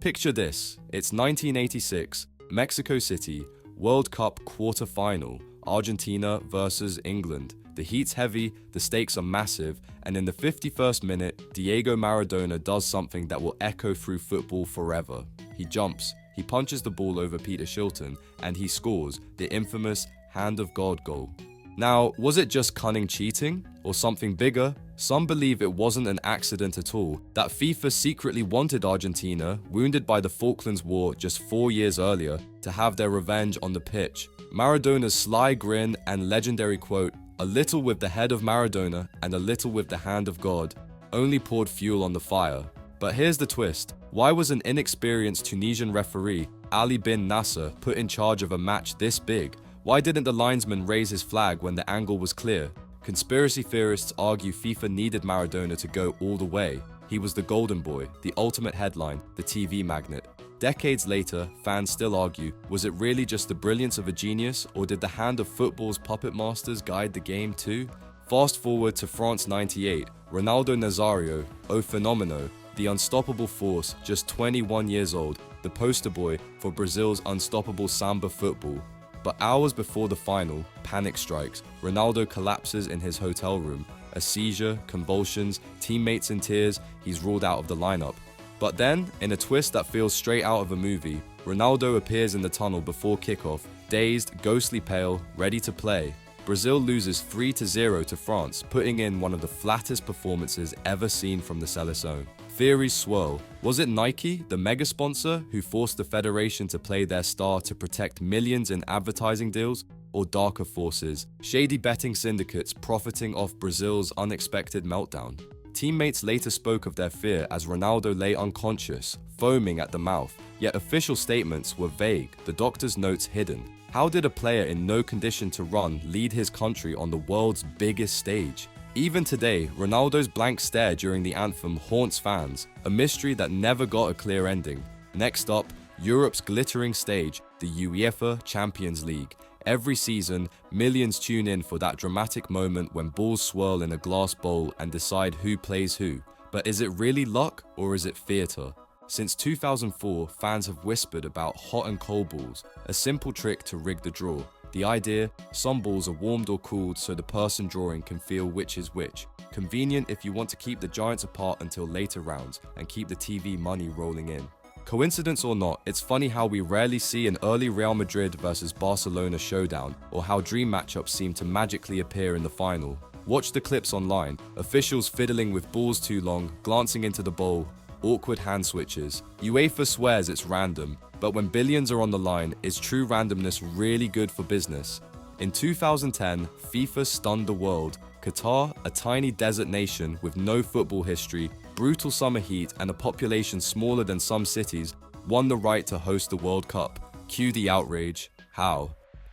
Picture this, it's 1986, Mexico City, World Cup quarter-final, Argentina versus England. The heat's heavy, the stakes are massive, and in the 51st minute, Diego Maradona does something that will echo through football forever. He jumps, he punches the ball over Peter Shilton, and he scores the infamous Hand of God goal. Now, was it just cunning cheating, or something bigger? Some believe it wasn't an accident at all, that FIFA secretly wanted Argentina, wounded by the Falklands War just 4 years earlier, to have their revenge on the pitch. Maradona's sly grin and legendary quote, "A little with the head of Maradona and a little with the hand of God," only poured fuel on the fire. But here's the twist. Why was an inexperienced Tunisian referee, Ali bin Nasser, put in charge of a match this big? Why didn't the linesman raise his flag when the angle was clear? Conspiracy theorists argue FIFA needed Maradona to go all the way. He was the golden boy, the ultimate headline, the TV magnet. Decades later, fans still argue, was it really just the brilliance of a genius, or did the hand of football's puppet masters guide the game too? Fast forward to France '98, Ronaldo Nazario, O Fenomeno, the unstoppable force, just 21 years old, the poster boy for Brazil's unstoppable samba football. But hours before the final, panic strikes. Ronaldo collapses in his hotel room. A seizure, convulsions, teammates in tears, he's ruled out of the lineup. But then, in a twist that feels straight out of a movie, Ronaldo appears in the tunnel before kickoff, dazed, ghostly pale, ready to play. Brazil loses 3-0 to France, putting in one of the flattest performances ever seen from the Seleção. Theories swirl. Was it Nike, the mega sponsor, who forced the federation to play their star to protect millions in advertising deals? Or darker forces, shady betting syndicates profiting off Brazil's unexpected meltdown? Teammates later spoke of their fear as Ronaldo lay unconscious, foaming at the mouth, yet official statements were vague, the doctor's notes hidden. How did a player in no condition to run lead his country on the world's biggest stage? Even today, Ronaldo's blank stare during the anthem haunts fans, a mystery that never got a clear ending. Next up, Europe's glittering stage, the UEFA Champions League. Every season, millions tune in for that dramatic moment when balls swirl in a glass bowl and decide who plays who. But is it really luck or is it theatre? Since 2004, fans have whispered about hot and cold balls, a simple trick to rig the draw. The idea, some balls are warmed or cooled so the person drawing can feel which is which. Convenient if you want to keep the giants apart until later rounds and keep the TV money rolling in. Coincidence or not, it's funny how we rarely see an early Real Madrid versus Barcelona showdown, or how dream matchups seem to magically appear in the final. Watch the clips online, officials fiddling with balls too long, glancing into the bowl, awkward hand switches. UEFA swears it's random, but when billions are on the line, is true randomness really good for business? In 2010, FIFA stunned the world. Qatar, a tiny desert nation with no football history, brutal summer heat, and a population smaller than some cities, won the right to host the World Cup. Cue the outrage. How?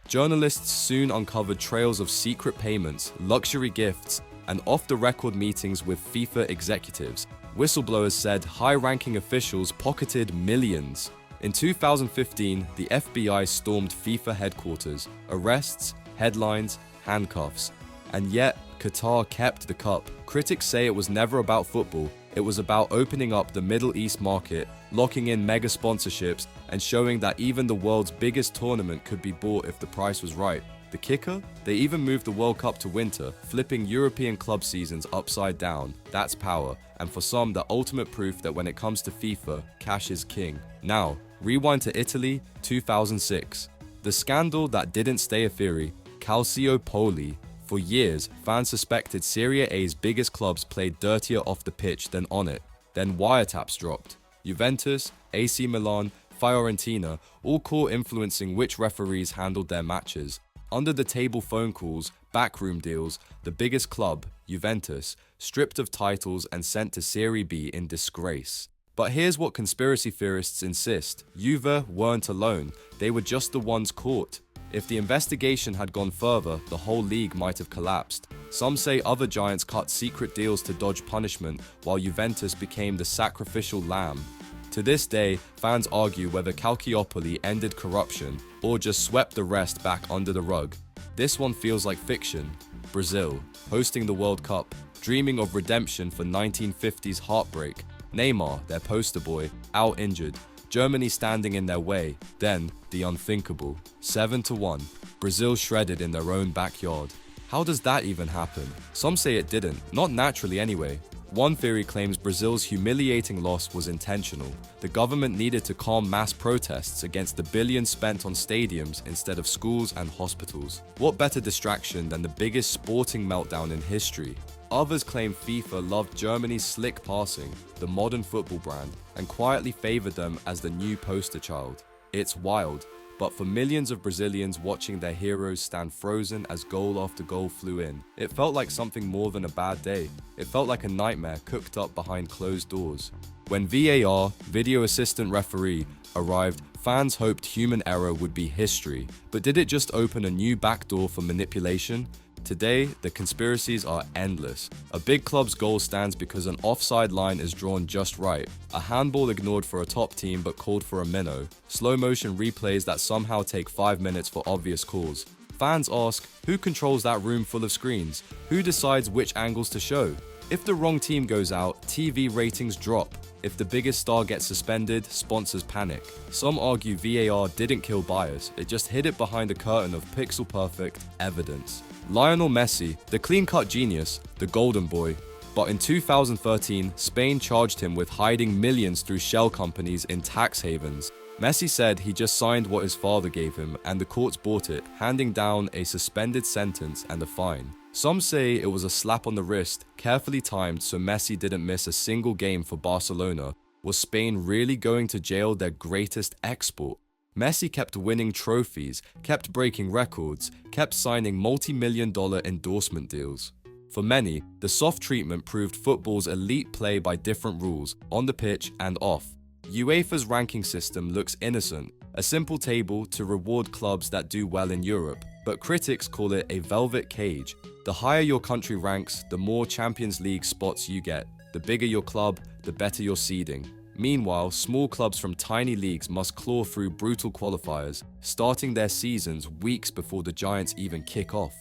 Journalists soon uncovered trails of secret payments, luxury gifts, and off-the-record meetings with FIFA executives. Whistleblowers said high-ranking officials pocketed millions. In 2015, the FBI stormed FIFA headquarters. Arrests, headlines, handcuffs. And yet, Qatar kept the cup. Critics say it was never about football. It was about opening up the Middle East market, locking in mega sponsorships, and showing that even the world's biggest tournament could be bought if the price was right. The kicker? They even moved the World Cup to winter, flipping European club seasons upside down. That's power, and for some, the ultimate proof that when it comes to FIFA, cash is king. Now, rewind to Italy, 2006. The scandal that didn't stay a theory, Calciopoli. For years, fans suspected Serie A's biggest clubs played dirtier off the pitch than on it. Then wiretaps dropped. Juventus, AC Milan, Fiorentina, all caught influencing which referees handled their matches. Under-the-table phone calls, backroom deals, the biggest club, Juventus, stripped of titles and sent to Serie B in disgrace. But here's what conspiracy theorists insist. Juve weren't alone, they were just the ones caught. If the investigation had gone further, the whole league might have collapsed. Some say other giants cut secret deals to dodge punishment, while Juventus became the sacrificial lamb. To this day, fans argue whether Calciopoli ended corruption or just swept the rest back under the rug. This one feels like fiction. Brazil, hosting the World Cup, dreaming of redemption for 1950s heartbreak. Neymar, their poster boy, out injured. Germany standing in their way, then the unthinkable. 7-1. Brazil shredded in their own backyard. How does that even happen? Some say it didn't, not naturally anyway. One theory claims Brazil's humiliating loss was intentional. The government needed to calm mass protests against the billions spent on stadiums instead of schools and hospitals. What better distraction than the biggest sporting meltdown in history? Others claim FIFA loved Germany's slick passing, the modern football brand, and quietly favored them as the new poster child. It's wild, but for millions of Brazilians watching their heroes stand frozen as goal after goal flew in, it felt like something more than a bad day. It felt like a nightmare cooked up behind closed doors. When VAR, video assistant referee, arrived, fans hoped human error would be history. But did it just open a new backdoor for manipulation? Today, the conspiracies are endless. A big club's goal stands because an offside line is drawn just right, a handball ignored for a top team but called for a minnow, slow motion replays that somehow take 5 minutes for obvious calls. Fans ask, who controls that room full of screens? Who decides which angles to show? If the wrong team goes out, TV ratings drop. If the biggest star gets suspended, sponsors panic. Some argue VAR didn't kill bias, it just hid it behind a curtain of pixel-perfect evidence. Lionel Messi, the clean-cut genius, the golden boy. But in 2013, Spain charged him with hiding millions through shell companies in tax havens. Messi said he just signed what his father gave him, and the courts bought it, handing down a suspended sentence and a fine. Some say it was a slap on the wrist, carefully timed so Messi didn't miss a single game for Barcelona. Was Spain really going to jail their greatest export? Messi kept winning trophies, kept breaking records, kept signing multi-million-dollar endorsement deals. For many, the soft treatment proved football's elite play by different rules, on the pitch and off. UEFA's ranking system looks innocent, a simple table to reward clubs that do well in Europe, but critics call it a velvet cage. The higher your country ranks, the more Champions League spots you get. The bigger your club, the better your seeding. Meanwhile, small clubs from tiny leagues must claw through brutal qualifiers, starting their seasons weeks before the Giants even kick off.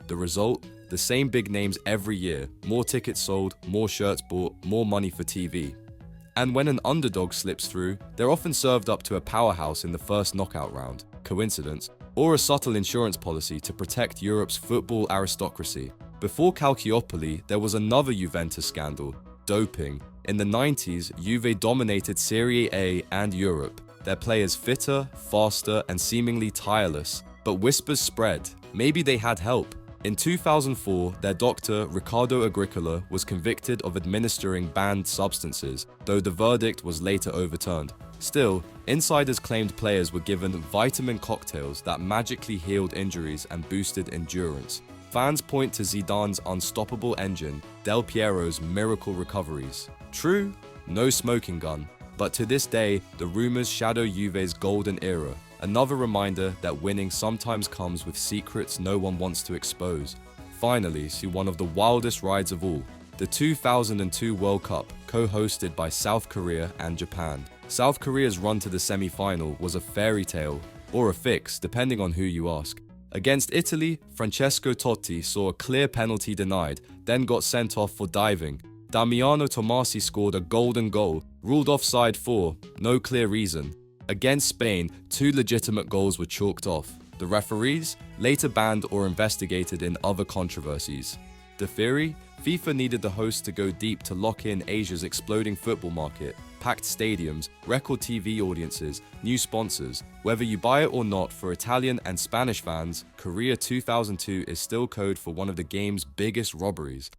The result? The same big names every year, more tickets sold, more shirts bought, more money for TV. And when an underdog slips through, they're often served up to a powerhouse in the first knockout round. Coincidence? Or a subtle insurance policy to protect Europe's football aristocracy. Before Calciopoli, there was another Juventus scandal, doping. In the 90s, Juve dominated Serie A and Europe, their players fitter, faster, and seemingly tireless. But whispers spread. Maybe they had help. In 2004, their doctor, Riccardo Agricola, was convicted of administering banned substances, though the verdict was later overturned. Still, insiders claimed players were given vitamin cocktails that magically healed injuries and boosted endurance. Fans point to Zidane's unstoppable engine, Del Piero's miracle recoveries. True, no smoking gun, but to this day, the rumors shadow Juve's golden era. Another reminder that winning sometimes comes with secrets no one wants to expose. Finally, to one of the wildest rides of all, the 2002 World Cup, co-hosted by South Korea and Japan. South Korea's run to the semi-final was a fairy tale, or a fix, depending on who you ask. Against Italy, Francesco Totti saw a clear penalty denied, then got sent off for diving. Damiano Tommasi scored a golden goal, ruled offside for no clear reason. Against Spain, 2 legitimate goals were chalked off. The referees, later banned or investigated in other controversies. The theory? FIFA needed the host to go deep to lock in Asia's exploding football market, packed stadiums, record TV audiences, new sponsors. Whether you buy it or not, for Italian and Spanish fans, Korea 2002 is still code for one of the game's biggest robberies.